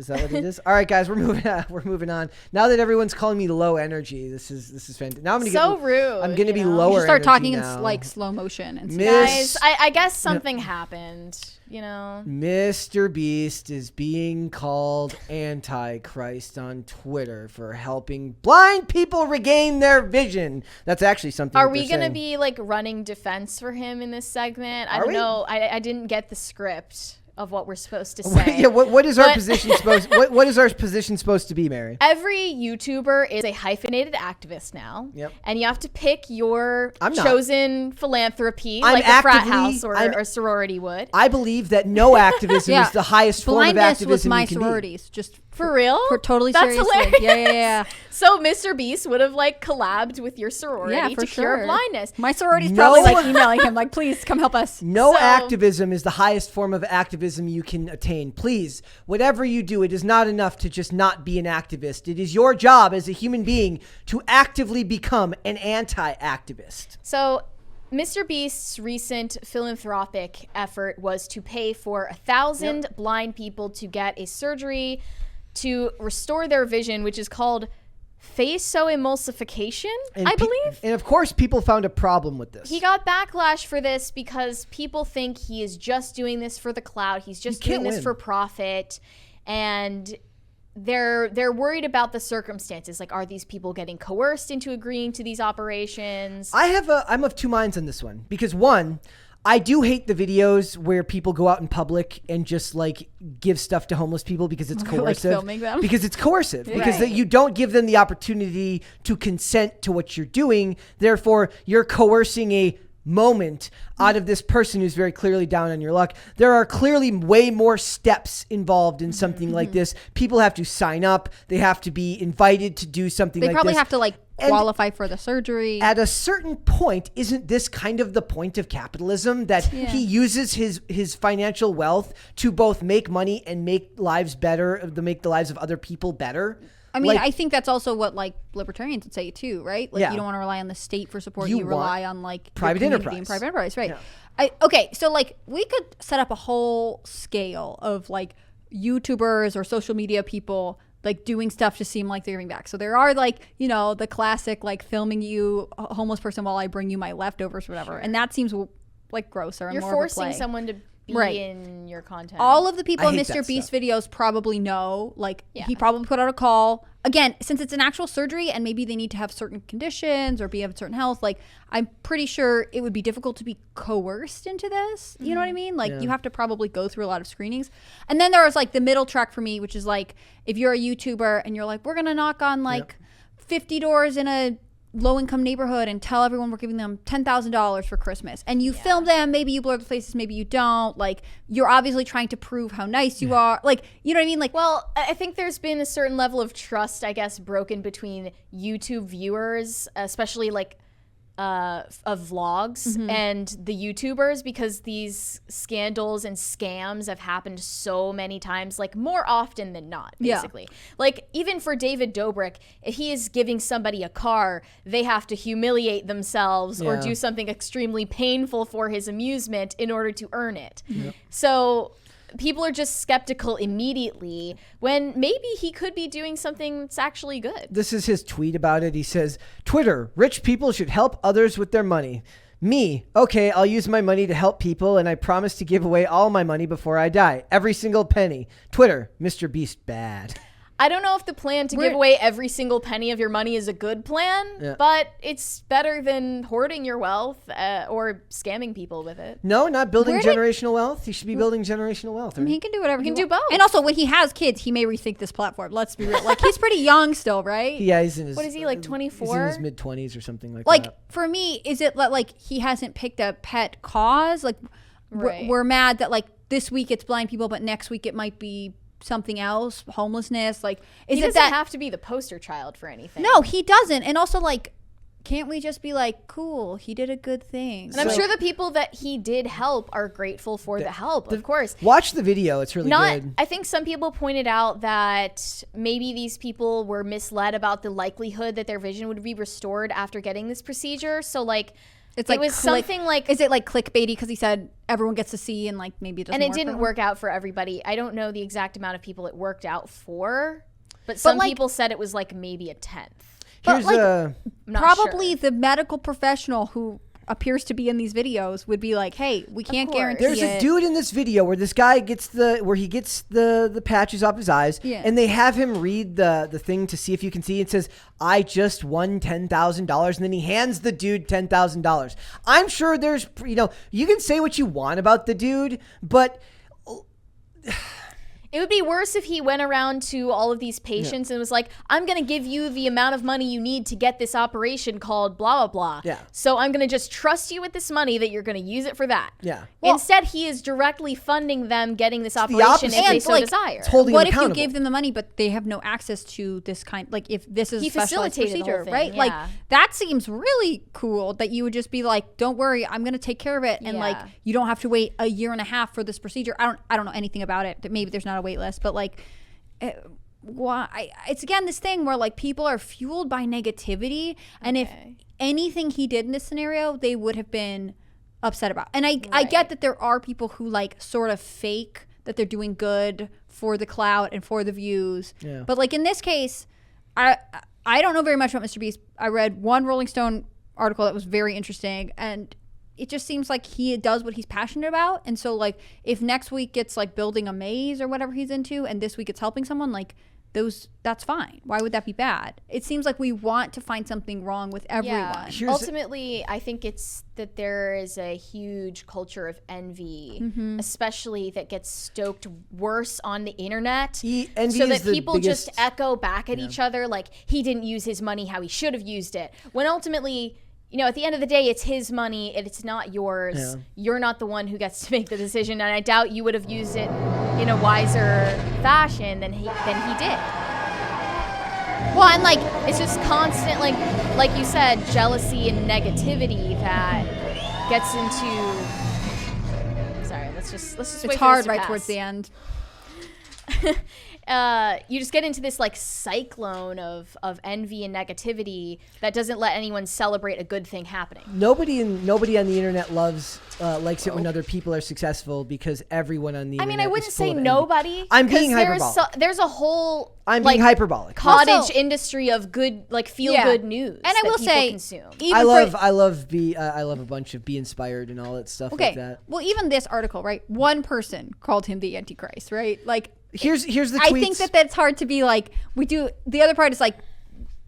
Is that what it is? All right, guys, we're moving on. Now that everyone's calling me low energy, this is fantastic. Now I'm gonna rude. I'm gonna be lower. Start talking now. in like slow motion and guys. I guess something happened. You know, MrBeast is being called Antichrist on Twitter for helping blind people regain their vision. That's actually something. Are we gonna be like running defense for him in this segment? I don't know. I didn't get the script of what we're supposed to say. Yeah, what is our position supposed? What is our position supposed to be, Mary? Every YouTuber is a hyphenated activist now. Yep. And you have to pick your I'm not. chosen philanthropy, I'm like a frat actively- house or sorority would. I believe that no activism is the highest form of Blindness activism was my you can be. sororities. Just For real? totally That's seriously. hilarious. Yeah. So MrBeast would have like collabed with your sorority Yeah, for to cure sure. blindness. My sorority's No. probably like emailing him, like, please come help us. No So- activism is the highest form of activism you can attain. Please, whatever you do, it is not enough to just not be an activist. It is your job as a human being to actively become an anti-activist. So MrBeast's recent philanthropic effort was to pay for 1,000 blind people to get a surgery to restore their vision, which is called phacoemulsification, I believe. And of course, people found a problem with this. He got backlash for this because people think he is just doing this for the clout. He's just doing this for profit. And they're worried about the circumstances. Like, are these people getting coerced into agreeing to these operations? I'm of two minds on this one. Because one, I do hate the videos where people go out in public and just like give stuff to homeless people because it's coercive. Like filming them? Because it's coercive. Because Right. you don't give them the opportunity to consent to what you're doing. Therefore, you're coercing a moment out of this person who's very clearly down on your luck. There are clearly way more steps involved in something like this. People have to sign up. They have to be invited to do something like this. They probably have to like And qualify for the surgery. at a certain point, isn't this kind of the point of capitalism, that he uses his financial wealth to both make money and make lives better, to make the lives of other people better? I mean, Like, I think that's also what like libertarians would say too, right? Like Yeah. you don't want to rely on the state for support. You You rely on like your private community enterprise. and private enterprise, right? Yeah. Okay, so like we could set up a whole scale of like YouTubers or social media people like doing stuff to seem like they're giving back. So there are like, you know, the classic like filming you a homeless person while I bring you my leftovers or whatever. And that seems like grosser and You're more of a forcing play. someone to be Right. in your content. All of the people I in hate that MrBeast stuff. videos probably know, like, Yeah. he probably put out a call. Again, since it's an actual surgery and maybe they need to have certain conditions or be of certain health, like, I'm pretty sure it would be difficult to be coerced into this. You know what I mean? Like, you have to probably go through a lot of screenings. And then there was, like, the middle track for me, which is, like, if you're a YouTuber and you're like, we're going to knock on, like, 50 doors in a low-income neighborhood and tell everyone we're giving them $10,000 for Christmas, and you film them, maybe you blur the faces, maybe you don't, like, you're obviously trying to prove how nice you are, like, you know what I mean? Like, Well, I think there's been a certain level of trust, I guess, broken between YouTube viewers, especially like of vlogs, and the YouTubers, because these scandals and scams have happened so many times, like more often than not, basically. Like, even for David Dobrik, if he is giving somebody a car, they have to humiliate themselves or do something extremely painful for his amusement in order to earn it. So people are just skeptical immediately when maybe he could be doing something that's actually good. This is his tweet about it. He says, Twitter, rich people should help others with their money. Me, okay, I'll use my money to help people, and I promise to give away all my money before I die. Every single penny. Twitter, MrBeast bad. I don't know if the plan to give away every single penny of your money is a good plan, but it's better than hoarding your wealth or scamming people with it. No, not building Where did- generational wealth. He should be building generational wealth. I mean, he can do whatever he can do wants. both. And also, when he has kids, he may rethink this platform. Let's be real. Like, he's pretty young still, right? Yeah, he's in his... What is he, like, He's 24? in his mid-20s or something like Like, that. for me, is it like he hasn't picked a pet cause? Like, Right. we're mad that, like, this week it's blind people, but next week it might be something else, homelessness. Like, is He it doesn't that? have to be the poster child for anything. No, he doesn't. And also, like, can't we just be like, cool, he did a good thing? And I'm sure the people that he did help are grateful for the help, of course. Watch the video. It's really good. I think some people pointed out that maybe these people were misled about the likelihood that their vision would be restored after getting this procedure. So, like, It's like it was something like, is it like clickbaity because he said everyone gets to see and like maybe it doesn't and it work didn't for work out for everybody. I don't know the exact amount of people it worked out for, but some like, people said it was like maybe a 10th. But Here's like, probably sure. the medical professional who appears to be in these videos would be like, hey, we can't guarantee There's a dude in this video where this guy gets the patches off his eyes, and they have him read the thing to see if you can see. It says, I just won $10,000, and then he hands the dude $10,000. I'm sure there's, you can say what you want about the dude, but it would be worse if he went around to all of these patients and was like, I'm going to give you the amount of money you need to get this operation called blah, blah, blah. Yeah. So I'm going to just trust you with this money that you're going to use it for that. Yeah. Well, instead, he is directly funding them getting this operation if they so desire. What if you gave them the money, but they have no access to this kind, like if this is he a specialized facilitated procedure, the whole right? thing, Like that seems really cool that you would just be like, don't worry, I'm going to take care of it. And like, you don't have to wait a year and a half for this procedure. I don't know anything about it. Maybe there's not a wait list, but like, it's again this thing where like people are fueled by negativity, and if anything he did in this scenario they would have been upset about. And I get that there are people who like sort of fake that they're doing good for the clout and for the views, but like in this case I don't know very much about MrBeast. I read one Rolling Stone article that was very interesting, and it just seems like he does what he's passionate about. And so like if next week it's like building a maze or whatever he's into, and this week it's helping someone, like that's fine. Why would that be bad? It seems like we want to find something wrong with everyone. Ultimately, I think it's that there is a huge culture of envy, especially that gets stoked worse on the internet, so that people just echo back at each other like he didn't use his money how he should have used it, when ultimately, at the end of the day, it's his money and it's not yours. Yeah. You're not the one who gets to make the decision, and I doubt you would have used it in a wiser fashion than he did. Well, and like it's just constant, like you said, jealousy and negativity that gets into. Sorry, let's just. It's hard right towards the end. You just get into this like cyclone of envy and negativity that doesn't let anyone celebrate a good thing happening. Nobody on the internet likes it when other people are successful, because everyone on the internet. I wouldn't say nobody. I'm being hyperbolic. There's a whole being hyperbolic. Cottage industry of good, like feel good news. And I will say, consume. I love a bunch of Be Inspired and all that stuff like that. Well, even this article, right? One person called him the Antichrist, right? Like. Here's the tweets. I think that's hard to be like, we do. The other part is like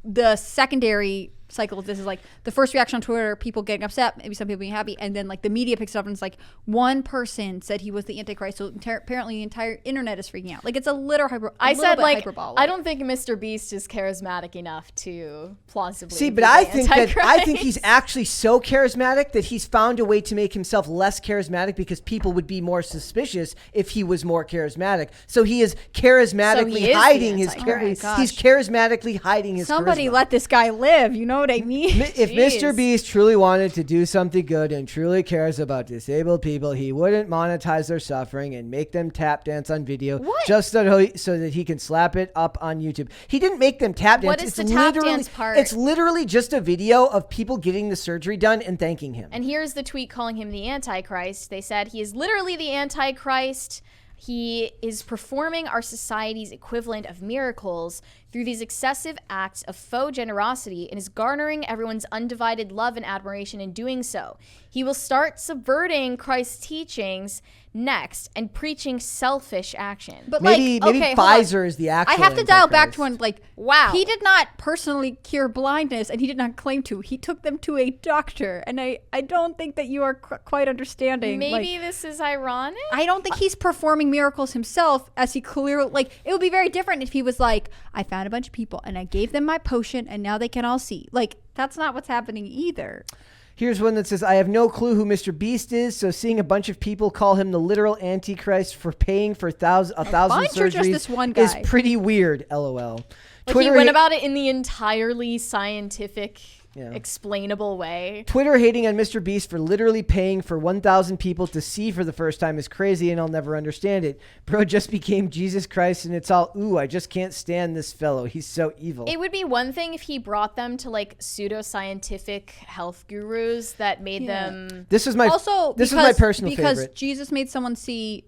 the secondary cycle of this is like the first reaction on Twitter, people getting upset, maybe some people being happy, and then like the media picks it up and it's like one person said he was the Antichrist, so apparently the entire internet is freaking out. Like it's a little hyperbole. I don't think MrBeast is charismatic enough to plausibly see, but I think he's actually so charismatic that he's found a way to make himself less charismatic, because people would be more suspicious if he was more charismatic. So he is charismatically hiding his charisma. He's charismatically hiding his Somebody charisma. Let this guy live, you know what I mean? If MrBeast truly wanted to do something good and truly cares about disabled people, he wouldn't monetize their suffering and make them tap dance on video just so that he can slap it up on YouTube. He didn't make them tap dance. What is the tap dance part? It's literally just a video of people getting the surgery done and thanking him. And here's the tweet calling him the Antichrist. They said he is literally the Antichrist. He is performing our society's equivalent of miracles through these excessive acts of faux generosity, and is garnering everyone's undivided love and admiration in doing so. He will start subverting Christ's teachings next and preaching selfish action. But maybe Pfizer is the actual. I have to dial back to when wow, he did not personally cure blindness, and he did not claim to. He took them to a doctor, and I don't think that you are quite understanding. Maybe this is ironic. I don't think he's performing miracles himself, as he clearly it would be very different if he was like, I found a bunch of people and I gave them my potion and now they can all see. That's not what's happening either. Here's one that says, I have no clue who Mr. is, so seeing a bunch of people call him the literal Antichrist for paying for 1,000 surgeries just this one guy. is pretty weird, LOL. He went about it in the entirely scientific explainable way. Twitter hating on MrBeast for literally paying for 1,000 people to see for the first time is crazy, and I'll never understand it. Bro just became Jesus Christ, and it's all, ooh, I just can't stand this fellow. He's so evil. It would be one thing if he brought them to like pseudoscientific health gurus that made them. This is my personal because favorite. Jesus made someone see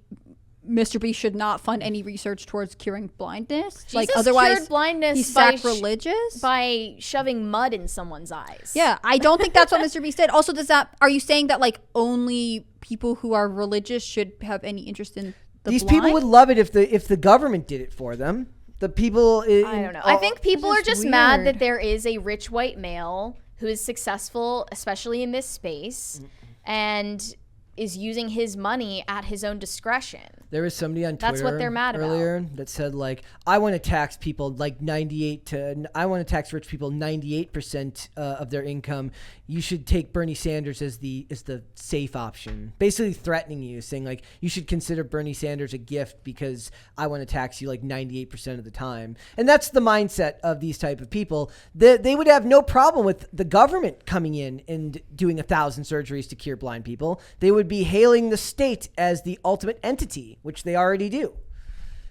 MrBeast should not fund any research towards curing blindness. Jesus cured blindness he's sacrilegious by shoving mud in someone's eyes. Yeah, I don't think that's what MrBeast did. Also, are you saying that like only people who are religious should have any interest in These people would love it if the government did it for them. The people, I don't know. I think people are just mad that there is a rich white male who is successful, especially in this space, and is using his money at his own discretion. There was somebody on Twitter That's what they're mad earlier that said like, I want to tax people like I want to tax rich people 98% of their income. You should take Bernie Sanders as the safe option. Basically threatening you, saying like you should consider Bernie Sanders a gift because I want to tax you like 98% of the time. And that's the mindset of these type of people. They would have no problem with the government coming in and doing 1,000 surgeries to cure blind people. They would be hailing the state as the ultimate entity, which they already do.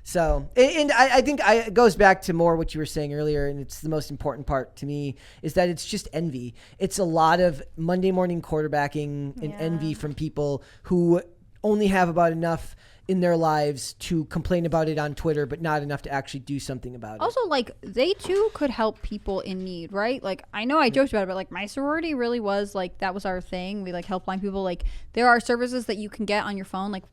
So, and I think it goes back to more what you were saying earlier, and it's the most important part to me, is that it's just envy. It's a lot of Monday morning quarterbacking and envy from people who only have about enough in their lives to complain about it on Twitter, but not enough to actually do something about it. Also, like, they too could help people in need, right? Like, I know I joked about it, but like my sorority really was like, that was our thing. We like help blind people. Like, there are services that you can get on your phone, like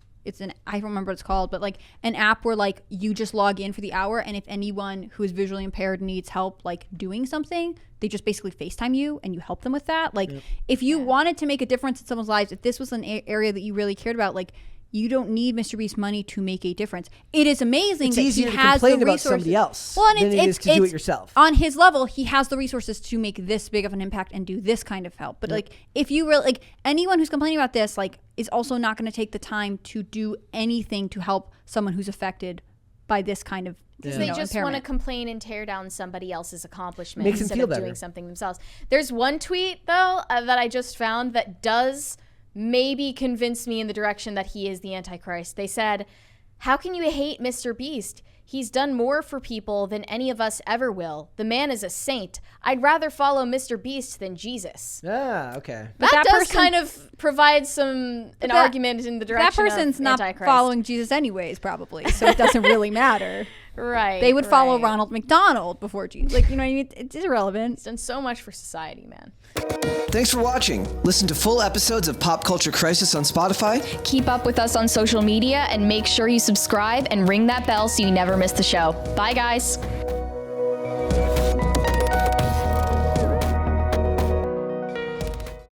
I don't remember what it's called, but like an app where like you just log in for the hour, and if anyone who is visually impaired needs help like doing something, they just basically FaceTime you and you help them with that. Like if you wanted to make a difference in someone's lives, if this was an area that you really cared about, like you don't need MrBeast's money to make a difference. It is amazing that he has the resources. It's easier to complain about somebody else than it is to do it yourself. On his level, he has the resources to make this big of an impact and do this kind of help. But like, if you really like anyone who's complaining about this, like, is also not going to take the time to do anything to help someone who's affected by this kind of. Because they just want to complain and tear down somebody else's accomplishment Makes instead them of feel doing something themselves. There's one tweet though that I just found that does maybe convince me in the direction that he is the Antichrist. They said, "How can you hate MrBeast? He's done more for people than any of us ever will. The man is a saint. I'd rather follow MrBeast than Jesus." Ah, okay. That does kind of provide an argument in the direction of That person's Antichrist. not following Jesus anyways, probably, so it doesn't really matter. Right. They would follow Ronald McDonald before Jesus. Like, you know what I mean? It's irrelevant. He's done so much for society, man. Thanks for watching. Listen to full episodes of Pop Culture Crisis on Spotify. Keep up with us on social media and make sure you subscribe and ring that bell so you never miss the show. Bye, guys.